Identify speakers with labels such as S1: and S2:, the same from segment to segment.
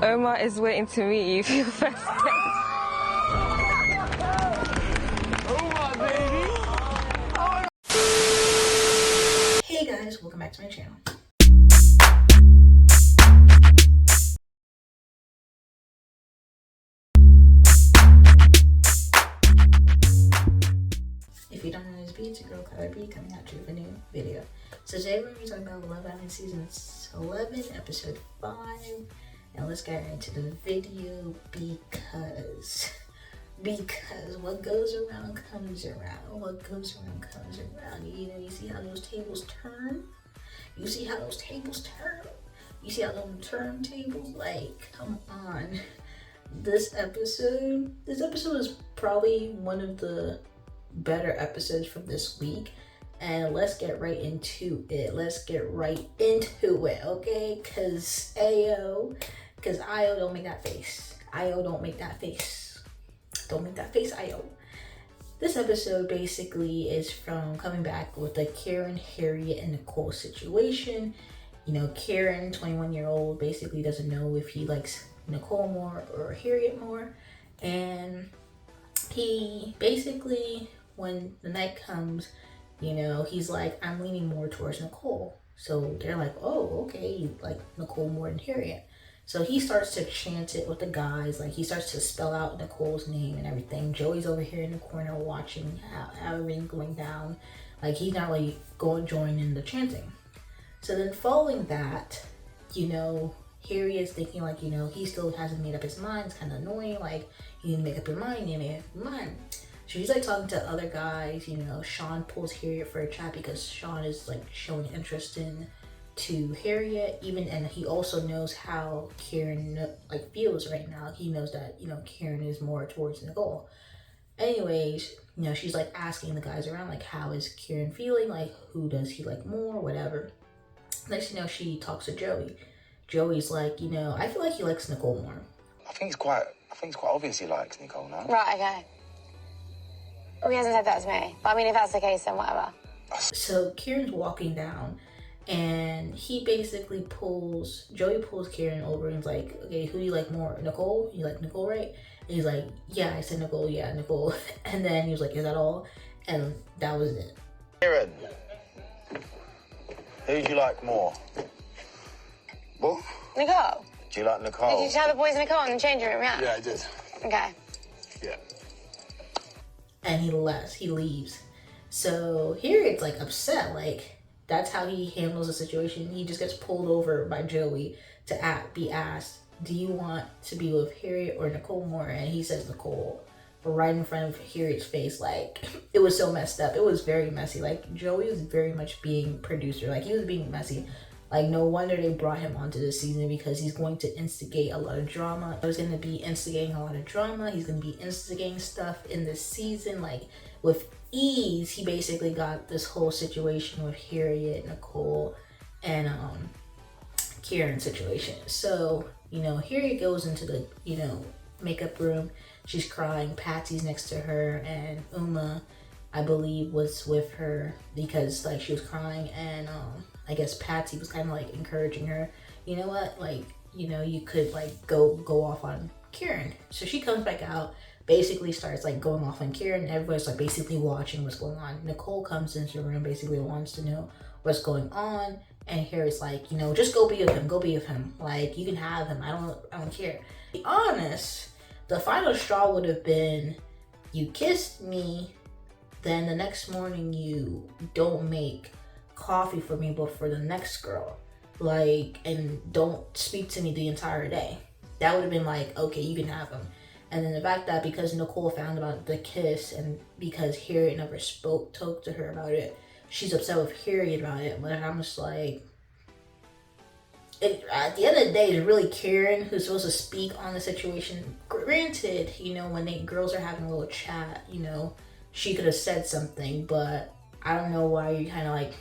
S1: Omar is waiting to meet you for your first date.
S2: Omar, baby!
S3: Hey guys, welcome back to my channel. If you don't know this beat, it's your girl KylerB coming at you with a new video. So today we're going to be talking about Love Island Season 11, Episode 5. Now let's get into the video because what goes around comes around. What goes around comes around. You know, you see how those tables turn? You see how those tables turn? You see how those turntables, like, come on. This episode is probably one of the better episodes from this week, and let's get right into it. Okay? Cause Io don't make that face. Don't make that face, Io. This episode basically is from coming back with the Karen, Harriet, and Nicole situation. You know, Karen, 21-year-old, basically doesn't know if he likes Nicole more or Harriet more, and he basically, when the night comes, you know, he's like, I'm leaning more towards Nicole. So they're like, oh, okay, you like Nicole more than Harriet. So he starts to chant it with the guys, like he starts to spell out Nicole's name and everything. Joey's over here in the corner watching how everything's going down. Like he's not really joining in the chanting. So then following that, you know, Harriet's thinking like, you know, he still hasn't made up his mind. It's kind of annoying. Like, you need to make up your mind, So she's like talking to other guys, you know. Sean pulls Harriet for a chat because Sean is like showing interest to Harriet, and he also knows how Karen like feels right now. He knows that, you know, Karen is more towards Nicole. Anyways, you know, she's like asking the guys around like, how is Karen feeling? Like, who does he like more? Whatever. Next you know, she talks to Joey. Joey's like, you know, I feel like he likes Nicole more.
S4: I think it's quite obvious he likes Nicole now.
S5: Right, okay. Well, he hasn't said that to me. But I mean, if that's the case, then whatever.
S3: So Kieran's walking down, and he basically Joey pulls Kieran over and is like, okay, who do you like more? Nicole? You like Nicole, right? And he's like, yeah, I said Nicole, yeah, Nicole. And then he was like, is that all? And that was it.
S4: Kieran, who do you like more? What?
S5: Nicole.
S4: Do you like Nicole?
S5: Did you tell the boys Nicole in the changing room, yeah?
S4: Yeah, I did.
S5: Okay.
S4: Yeah.
S3: And he leaves. So Harriet's like upset, like that's how he handles the situation. He just gets pulled over by Joey to be asked, do you want to be with Harriet or Nicole more? And he says Nicole, but right in front of Harriet's face. Like, it was so messed up. It was very messy. Like, Joey was very much being producer. Like, he was being messy. Like, no wonder they brought him onto this season, because he's going to instigate a lot of drama. He's going to be instigating a lot of drama. He's going to be instigating stuff in this season. Like, with ease, he basically got this whole situation with Harriet, Nicole, and Karen situation. So, you know, Harriet goes into the, you know, makeup room. She's crying. Patsy's next to her, and Uma, I believe, was with her because, like, she was crying, and I guess Patsy was kind of like encouraging her, you know what, like, you know, you could like go off on Karen. So she comes back out, basically starts like going off on Karen. Everybody's like basically watching what's going on. Nicole comes into the room, basically wants to know what's going on, and Harry's like, you know, just go be with him. Like, you can have him. I don't care. To be honest, the final straw would have been, you kissed me, then the next morning you don't make coffee for me but for the next girl, like, and don't speak to me the entire day. That would have been like, okay, you can have him. And then the fact that because Nicole found about the kiss, and because Harriet never talked to her about it, she's upset with Harriet about it. But I'm just like, at the end of the day, it's really Karen who's supposed to speak on the situation. Granted, you know, when girls are having a little chat, you know, she could have said something, but I don't know why you're kind of like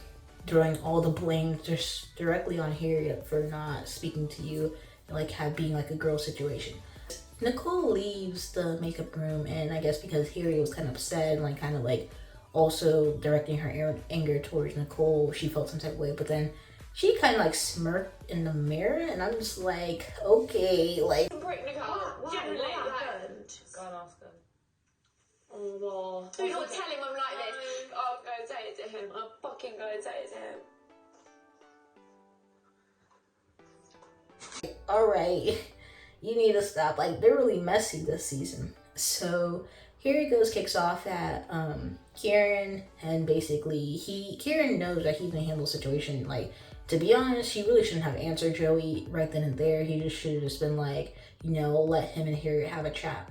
S3: throwing all the blame just directly on Harriet for not speaking to you, and like being like a girl situation. Nicole leaves the makeup room, and I guess because Harriet was kind of upset and like kind of like also directing her anger towards Nicole, she felt some type of way. But then she kind of like smirked in the mirror, and I'm just like, okay, like.
S6: Go and ask her. Oh, do not tell him I'm like this. I'll go and say it to him. I'll fucking go and say it to him.
S3: Alright, you need to stop. Like, they're really messy this season. So here he goes, kicks off at Kieran, and basically Kieran knows that he's gonna handle the situation. Like, to be honest, he really shouldn't have answered Joey right then and there. He just should have just been like, you know, let him and Harriet have a chat.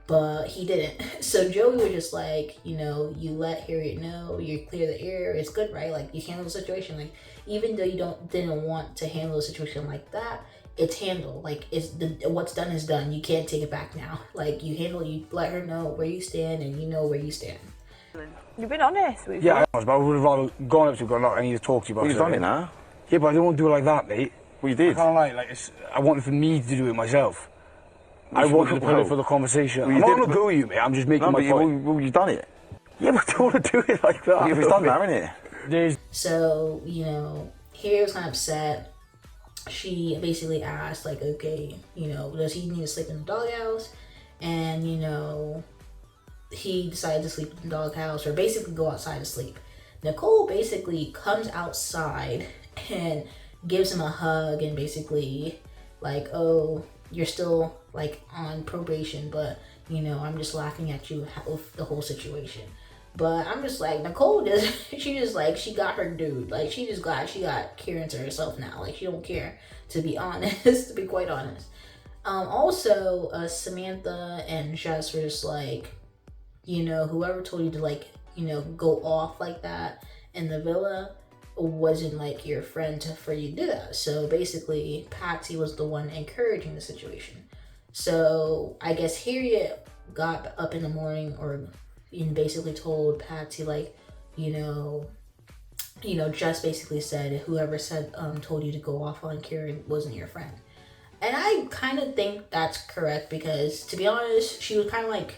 S3: But he didn't. So Joey was just like, you know, you let Harriet know, you clear the air, it's good, right? Like, you handle the situation. Like, even though you didn't want to handle a situation like that, it's handled. Like, what's done is done. You can't take it back now. Like, you let her know where you stand, and you know where you stand.
S1: You've been honest with
S2: Yeah, I was, but I would have rather gone up to go, look, I need to talk to you about
S7: You've done it now.
S2: Yeah, but I don't want to do it like that, mate.
S7: Well, you did.
S2: I can't like I wanted for me to do it myself. I wanted to put it for the conversation.
S7: Well,
S2: I'm not going to go with you, mate. I'm just making my point.
S7: Well, you've done it.
S2: Yeah, but I don't want to do it like that.
S7: Well, it's done now, isn't it?
S3: So, you know, Harriet was kind of upset. She basically asked, like, okay, you know, does he need to sleep in the doghouse? And, you know, he decided to sleep in the doghouse, or basically go outside to sleep. Nicole basically comes outside and gives him a hug, and basically, like, oh, you're still, like, on probation, but, you know, I'm just laughing at you with the whole situation. But I'm just like, Nicole she got her dude. Like, she just glad she got Kieran to herself now. Like, she don't care, to be honest, to be quite honest. Also, Samantha and Jess were just like, you know, whoever told you to, like, you know, go off like that in the villa wasn't, like, your friend for you to do that. So basically, Patsy was the one encouraging the situation. So I guess Harriet got up in the morning, and basically told Patsy, like, you know, just basically said whoever told you to go off on Kieran wasn't your friend. And I kind of think that's correct, because, to be honest, she was kind of like,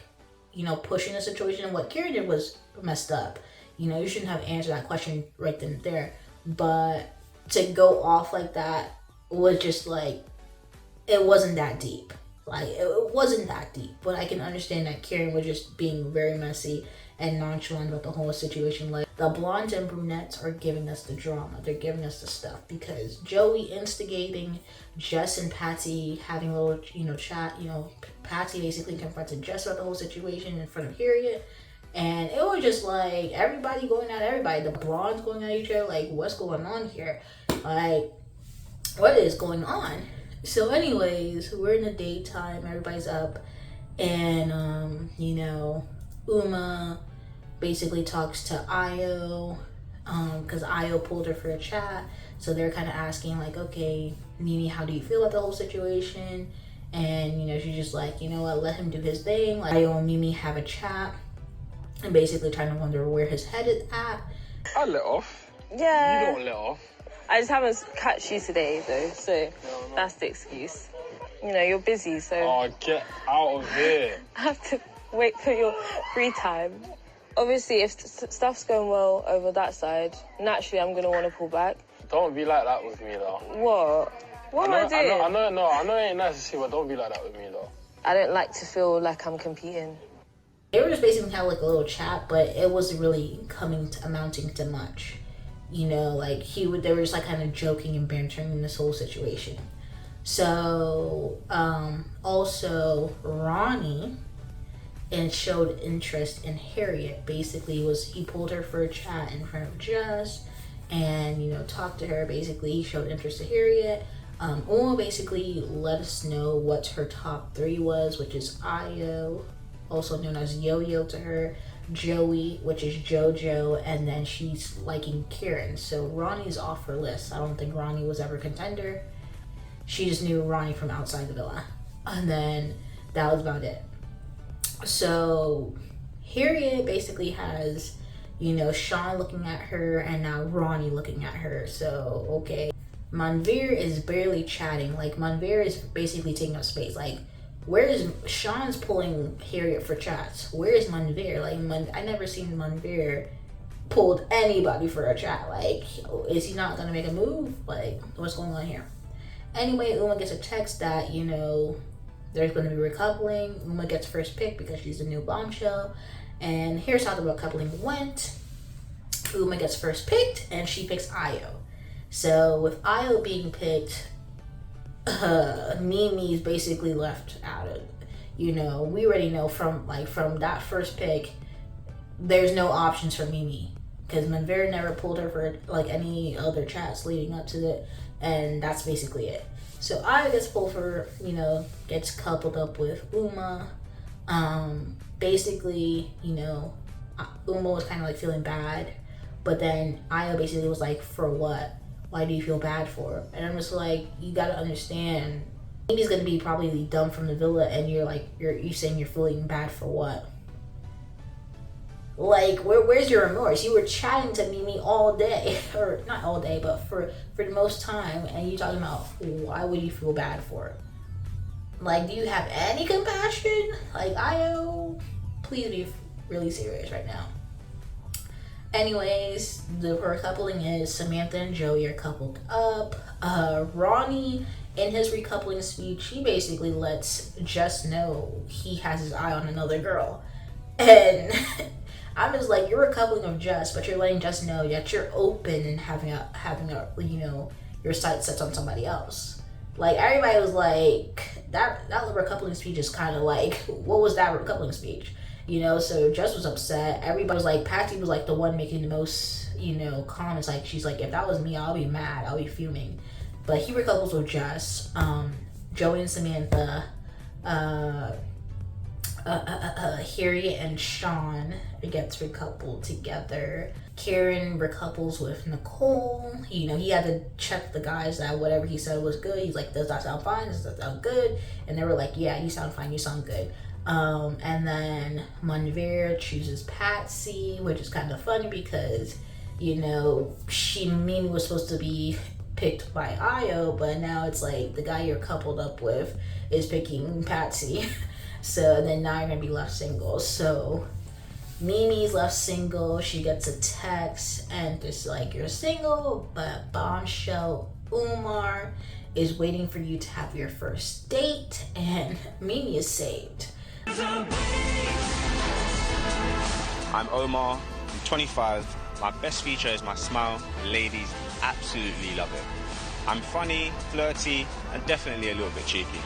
S3: you know, pushing the situation, and what Kieran did was messed up. You know, you shouldn't have answered that question right then and there. But to go off like that was just like, it wasn't that deep. Like, it wasn't that deep. But I can understand that Kieran was just being very messy and nonchalant about the whole situation. Like, the blondes and brunettes are giving us the drama. They're giving us the stuff, because Joey instigating, Jess and Patsy having a little, you know, chat. You know, Patsy basically confronted Jess about the whole situation in front of Harriet. And it was just like everybody going at everybody. The blondes going at each other. Like, what's going on here? Like, what is going on? So anyways, we're in the daytime. Everybody's up. And, you know, Uma basically talks to Io. Because Io pulled her for a chat. So they're kind of asking, like, okay, Mimii, how do you feel about the whole situation? And, you know, she's just like, you know what, let him do his thing. Like, Io and Mimii have a chat. And basically trying to wonder where his head is at.
S2: I let off.
S1: Yeah.
S2: You don't let off.
S1: I just haven't catch you today, though, so that's the excuse. You know, you're busy, so...
S2: Oh, get out of here.
S1: I have to wait for your free time. Obviously, if stuff's going well over that side, naturally I'm going to want to pull back.
S2: Don't be like that with me, though.
S1: What? What am I doing?
S2: I know it ain't nice to see, but don't be like that with me, though.
S1: I don't like to feel like I'm competing.
S3: They were just basically having like a little chat, but it wasn't really amounting to much. You know, like they were just like kind of joking and bantering in this whole situation. So, also Ronnie showed interest in Harriet. Basically, he pulled her for a chat in front of Jess, and, you know, talked to her. Basically, he showed interest in Harriet. Uma basically let us know what her top 3 was, which is Io, also known as Yo-Yo to her, Joey, which is JoJo, and then she's liking Kieran. So Ronnie's off her list. I don't think Ronnie was ever a contender. She just knew Ronnie from outside the villa. And then that was about it. So Harriet basically has, you know, Sean looking at her and now Ronnie looking at her. So, okay. Manveer is barely chatting. Like, Manveer is basically taking up space. Like, where is Sean's pulling Harriet for chats? Where is Manveer? Like, I never seen Manveer pulled anybody for a chat. Like, is he not gonna make a move? Like, what's going on here? Anyway, Uma gets a text that, you know, there's going to be recoupling. Uma gets first pick because she's the new Bombshell. And here's how the recoupling went. Uma gets first picked, and she picks Io. So with Io being picked, Mimi's basically left out of, you know, we already know from that first pick, there's no options for Mimii. Because Manvera never pulled her for like any other chats leading up to it, and that's basically it. So Aya gets pulled for, you know, gets coupled up with Uma. Basically, you know, Uma was kind of like feeling bad, but then Aya basically was like, for what? Why do you feel bad for? And I'm just like, you gotta understand, Mimi's gonna be probably dumped from the villa, and you're saying you're feeling bad for what? Like, where's your remorse? You were chatting to Mimii all day, or not all day, but for the most time, and you talking about why would you feel bad for it? Like, do you have any compassion? Like, Io, please be really serious right now. Anyways, the recoupling is Samantha and Joey are coupled up. Ronnie, in his recoupling speech, he basically lets Jess know he has his eye on another girl, and I'm just like, you're a coupling of Jess, but you're letting Jess know that you're open and having a you know, your sights set on somebody else. Like, everybody was like, that recoupling speech is kind of like, what was that recoupling speech? You know, so Jess was upset. Everybody was like, Patsy was like the one making the most, you know, comments. Like, she's like, if that was me, I'll be mad, I'll be fuming. But he recouples with Jess, Joey and Samantha, Harriet and Sean gets recoupled together. Karen recouples with Nicole. You know, he had to check the guys that whatever he said was good. He's like, does that sound fine? Does that sound good? And they were like, yeah, you sound fine, you sound good. And then Manvera chooses Patsy, which is kind of funny because, you know, Mimii was supposed to be picked by Io, but now it's like the guy you're coupled up with is picking Patsy. So then now you're gonna be left single. So Mimi's left single. She gets a text and it's like, you're single, but Bombshell Omar is waiting for you to have your first date, and Mimii is saved.
S8: I'm Omar, I'm 25. My best feature is my smile. Ladies absolutely love it. I'm funny, flirty, and definitely a little bit cheeky.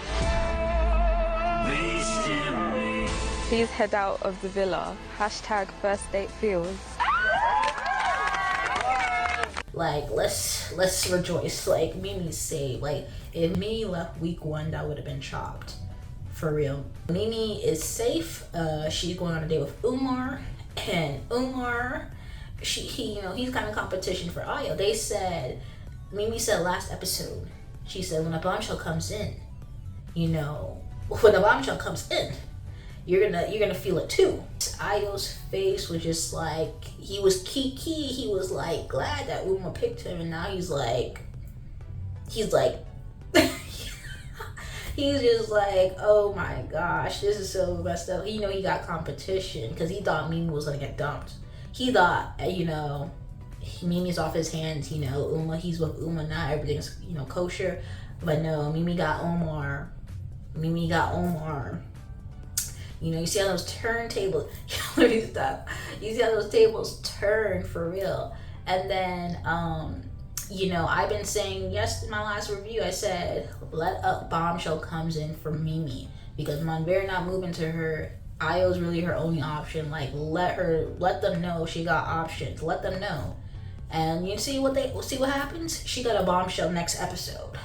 S1: Please head out of the villa. Hashtag first date feels.
S3: Like, let's rejoice. Like, Mimi's saved. Like, if Mimii left week 1, that would have been chopped. For real. Mimii is safe. She's going on a date with Omar. And Omar, he you know, he's kind of competition for Io. They said, Mimii said last episode, she said, when a bombshell comes in, you know, when the bombshell comes in, you're gonna feel it too. Io's face was just like, he was kiki. He was like glad that Uma picked him, and now he's like he's just like, oh my gosh, this is so messed up. You know, he got competition because he thought Mimii was gonna get dumped. He thought, you know, Mimi's off his hands. You know, he's with Uma now. Everything's, you know, kosher. But no, Mimii got Omar. You know, you see how those turntables, let me stop. You see how those tables turn for real. And then, you know, I've been saying, yes, in my last review, I said, let a bombshell comes in for Mimii. Because Manvera not moving to her, Io's really her only option. Like, let them know she got options. Let them know. And you see what happens? She got a bombshell next episode.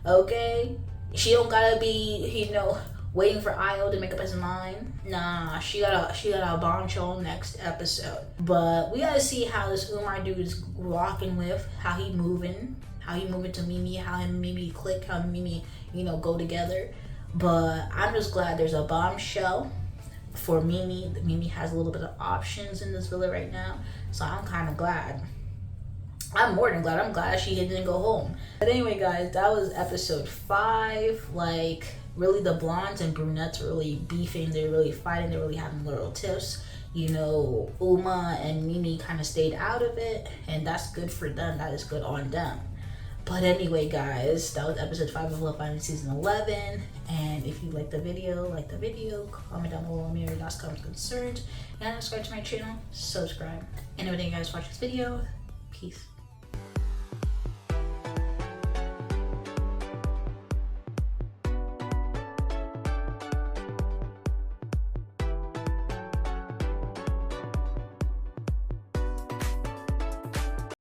S3: Okay? She don't gotta be, you know, waiting for Io to make up his mind. Nah, she got a bombshell next episode. But we gotta see how this Omar dude is rocking with, how he moving to Mimii, how him and Mimii click, how Mimii, you know, go together. But I'm just glad there's a bombshell for Mimii. Mimii has a little bit of options in this villa right now, so I'm kind of glad. I'm more than glad. I'm glad she didn't go home. But anyway, guys, that was episode 5. Like, really, the blondes and brunettes are really beefing. They're really fighting. They're really having little tiffs. you know, Uma and Mimii kind of stayed out of it, and that's good for them. That is good on them. But anyway, guys, that was episode 5 of Love Island season 11. And if you like the video, comment down below on your last comments, concerns, and subscribe to my channel. Subscribe. And if you guys watch this video, peace.